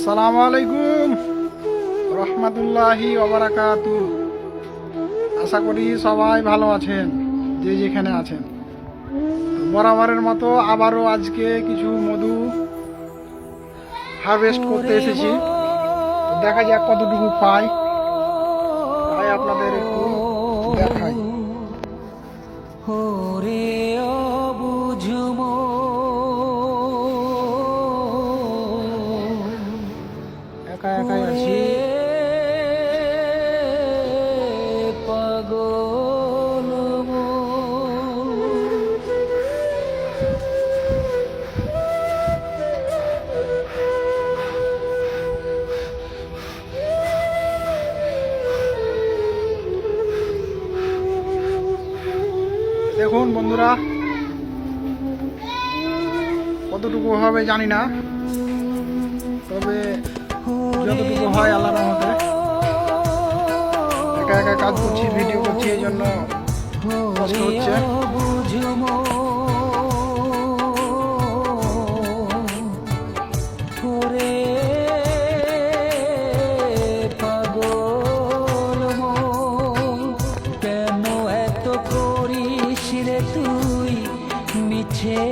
আসসালামু আলাইকুম রহমতুল্লাহি ওয়া বারাকাতুহু। আশা করি সবাই ভালো আছেন, যে যেখানে আছেন। বরাবরের মতো আবারও আজকে কিছু মধু হারভেস্ট করতে এসেছি। দেখা যাক কতটুকু পাই, তাই আপনাদের একটু দেখাই। একা একাই আছি। দেখুন বন্ধুরা, কতটুকু হবে জানি না, তবে যতটুকু হয় আল্লাহর রহমতে। একা একা কাজ করছি, ভিডিও করছি, এই জন্য কষ্ট হচ্ছে। তুই মিছে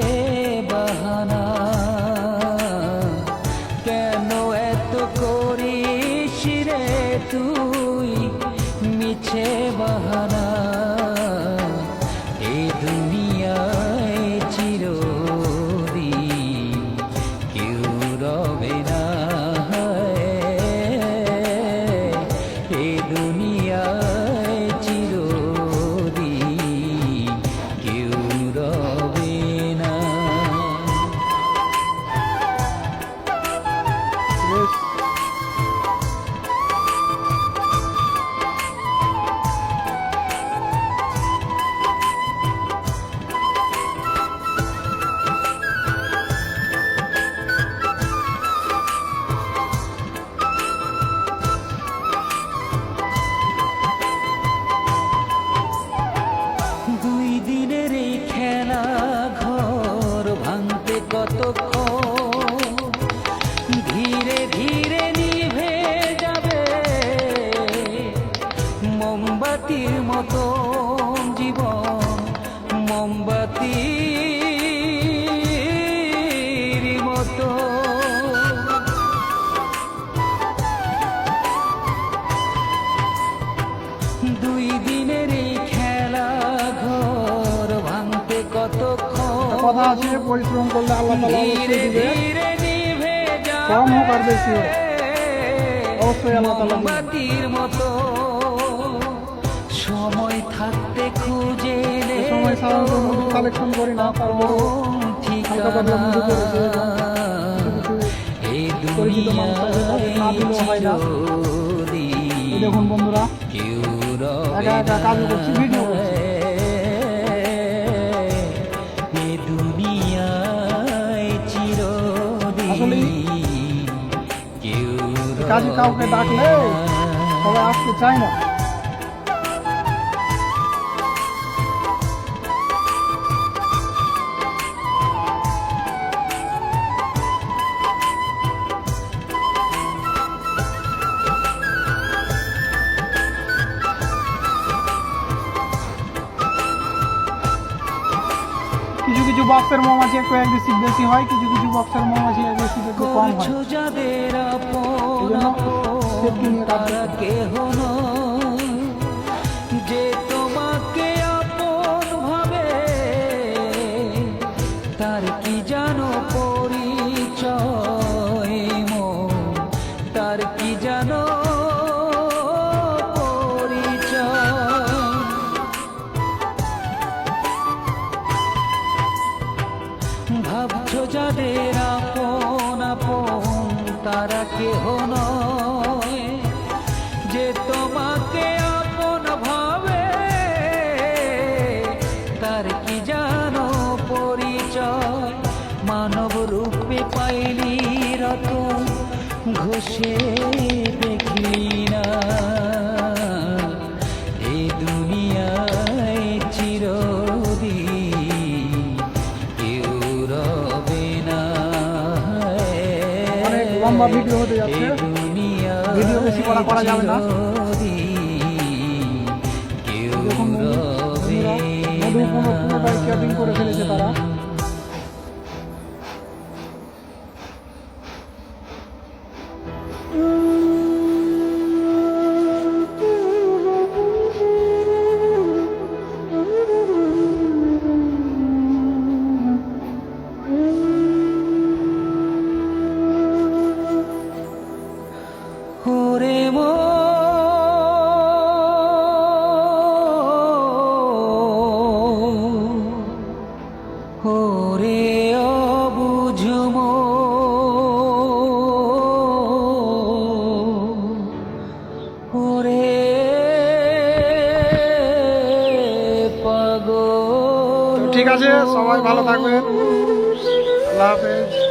বাহানা, কেন এত করিস রে তুই মিছে বাহানা। এই দুনিয়ায় চিরদিন কেউ রবে না, এই দুনিয়ায় চিরদিন কেউ রবে না। দুই দিনের এই খেলা ঘর ভাঙতে কতক্ষণ, ধীরে ধীরে নিভে যাবে মোমবাতির মতো জীবন, মোমবাতির মতো। দুই দিনের এই খেলা ঘর ভাঙতে কতক্ষণ, কথা আছে, পরিশ্রম করলে আল্লাহ তাআলা অবশ্যই দিবে। কম হোক আর বেশি হোক, অবশ্যই আল্লাহ তাআলা দিবে। মোমবাতির মতো সময় থাকতে খুঁজে নে, সময় সাধারণত মধু কালেকশন করি না, তারপরও ঠিকানা। এই পরিচিত মানুষ আছে, তাদের না দিলেও হয় না। এই দেখুন বন্ধুরা, একা একা কাজ করছি, ভিডিও করছি। আসলে কাজে কাউকে ডাকলে সবাই আসতে চায় না। কিছু কিছু বক্সের মৌমাছি একটু অ্যাগ্রেসিভ বেশি হয়, কিছু কিছু বক্সের মৌমাছি অ্যাগ্রেসিভ একটু কম হয়। এই জন্য সেফটি নিয়ে কাজ করতে হবে। যে তোমাকে আপন ভাবে তার কি জানো পরিচয়, তার কি জানো ভাবছো যাদের আপন আপন তারা কেহ নয়, যে তোমাকে আপন ভাবে তার কি জানো পরিচয়। মানব রূপে পাইলি রতন ঘষে দেখলি না, এই দুনিয়ায় চিরদিন কেউ রবে না। লম্বা ভিডিও হতে যাচ্ছে, ভিডিও বেশি করা যাবে না। দেখুন বন্ধুরা, মধু পুরোটাই ক্যাপিং করে ফেলেছে তারা। ওরে ওরে অবুঝম ওরে পাগল। ঠিক আছে, সবাই ভালো থাকবেন, আল্লাহ হাফেজ।